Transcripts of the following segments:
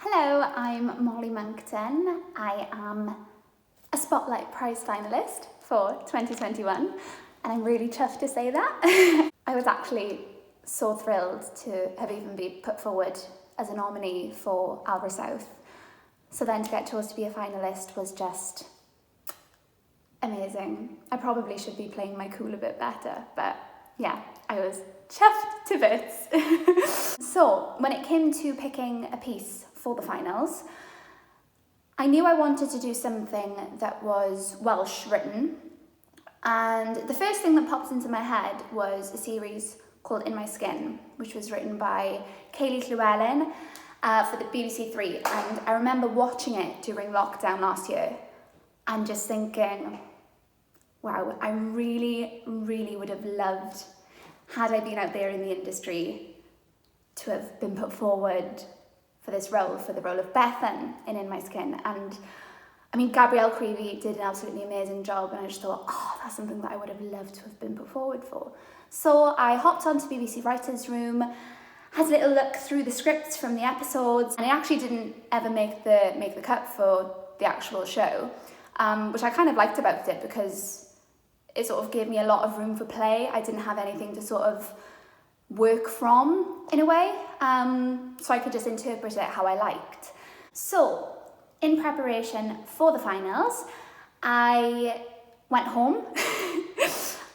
Hello, I'm Mollie Monkton. I am a Spotlight Prize finalist for 2021, and I'm really chuffed to say that. I was actually so thrilled to have even been put forward as a nominee for Albert South. So then to get chosen to be a finalist was just amazing. I probably should be playing my cool a bit better, but yeah, I was chuffed to bits. So when it came to picking a piece for the finals, I knew I wanted to do something that was Welsh written, and the first thing that popped into my head was a series called In My Skin, which was written by Kayleigh Llewellyn for the BBC Three, and I remember watching it during lockdown last year and just thinking, wow, I really would have loved, had I been out there in the industry, to have been put forward for this role, for the role of Bethan in My Skin. And I mean, Gabrielle Creevy did an absolutely amazing job, and I just thought, oh, that's something that I would have loved to have been put forward for. So I hopped onto BBC Writers' Room, had a little look through the scripts from the episodes, and I actually didn't ever make the cut for the actual show, which I kind of liked about it because it sort of gave me a lot of room for play. I didn't have anything to sort of work from in a way, so I could just interpret it how I liked. So in preparation for the finals, I went home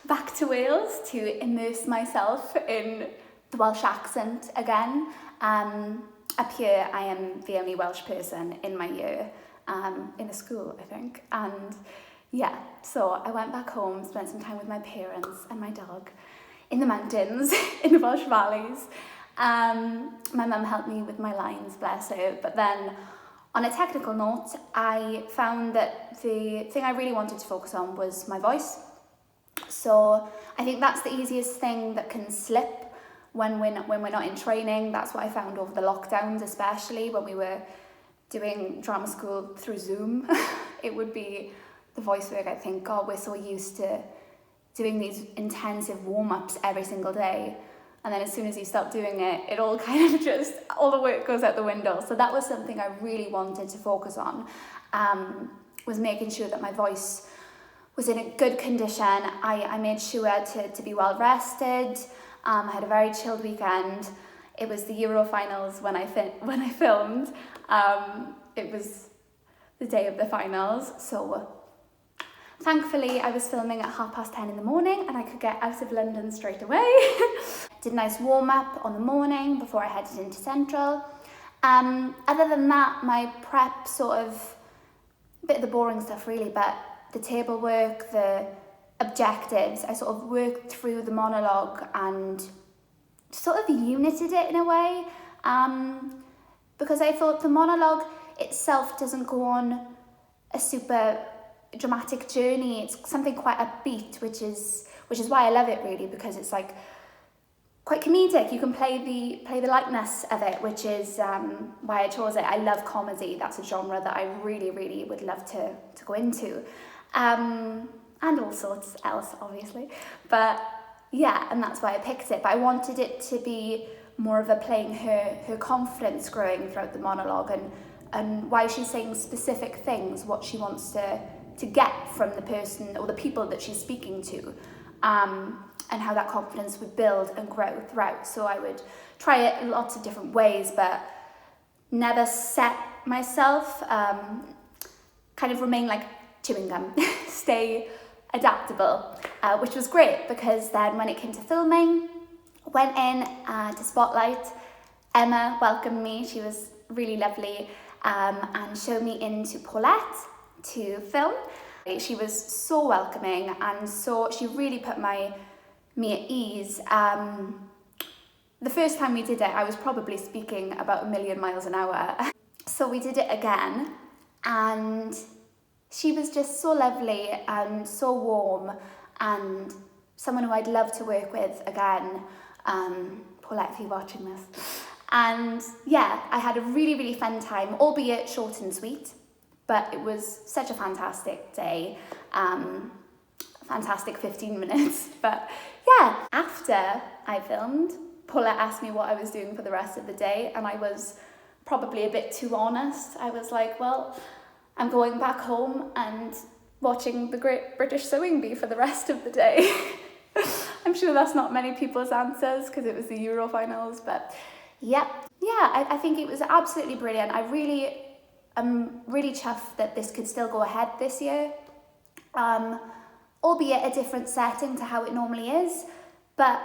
back to Wales to immerse myself in the Welsh accent again. Up here I am the only Welsh person in my year, in a school I think, and yeah, so I went back home, spent some time with my parents and my dog in the mountains, in the Welsh valleys. My mum helped me with my lines, bless her, but then on a technical note, I found that the thing I really wanted to focus on was my voice. So I think that's the easiest thing that can slip when we're not in training. That's what I found over the lockdowns, especially when we were doing drama school through Zoom. It would be the voice work. I think, God, we're so used to doing these intensive warm-ups every single day, and then as soon as you stop doing it, it all kind of just, all the work goes out the window. So that was something I really wanted to focus on, was making sure that my voice was in a good condition. I made sure to be well rested. I had a very chilled weekend. It was the Euro finals when I filmed. It was the day of the finals, so thankfully I was filming at 10:30 in the morning and I could get out of London straight away. Did a nice warm-up on the morning before I headed into Central. Other than that, my prep sort of, a bit of the boring stuff really, but the table work, the objectives, I sort of worked through the monologue and sort of united it in a way, because I thought the monologue itself doesn't go on a super dramatic journey. It's something quite upbeat, which is why I love it really, because it's like quite comedic. You can play the lightness of it, which is why I chose it. I love comedy. That's a genre that I really would love to go into, and all sorts else obviously, but yeah, and that's why I picked it. But I wanted it to be more of a playing her confidence growing throughout the monologue, and why she's saying specific things, what she wants to get from the person or the people that she's speaking to, and how that confidence would build and grow throughout. So I would try it in lots of different ways, but never set myself, kind of remain like chewing gum, stay adaptable, which was great, because then when it came to filming, went in to Spotlight. Emma welcomed me, she was really lovely, and showed me into Paulette to film. She was so welcoming, and so she really put me at ease. The first time we did it, I was probably speaking about 1,000,000 miles an hour. So we did it again, and she was just so lovely and so warm, and someone who I'd love to work with again. Paulette, if you're watching this. And yeah, I had a really fun time, albeit short and sweet, but it was such a fantastic day, fantastic 15 minutes. But yeah, after I filmed, Paulette asked me what I was doing for the rest of the day, and I was probably a bit too honest. I was like, well, I'm going back home and watching the Great British Sewing Bee for the rest of the day. I'm sure that's not many people's answers because it was the Euro finals, but yeah, I think it was absolutely brilliant. I'm really chuffed that this could still go ahead this year, albeit a different setting to how it normally is, but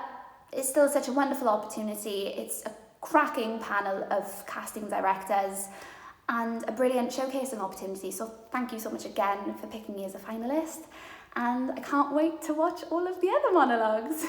it's still such a wonderful opportunity. It's a cracking panel of casting directors and a brilliant showcasing opportunity. So thank you so much again for picking me as a finalist, and I can't wait to watch all of the other monologues.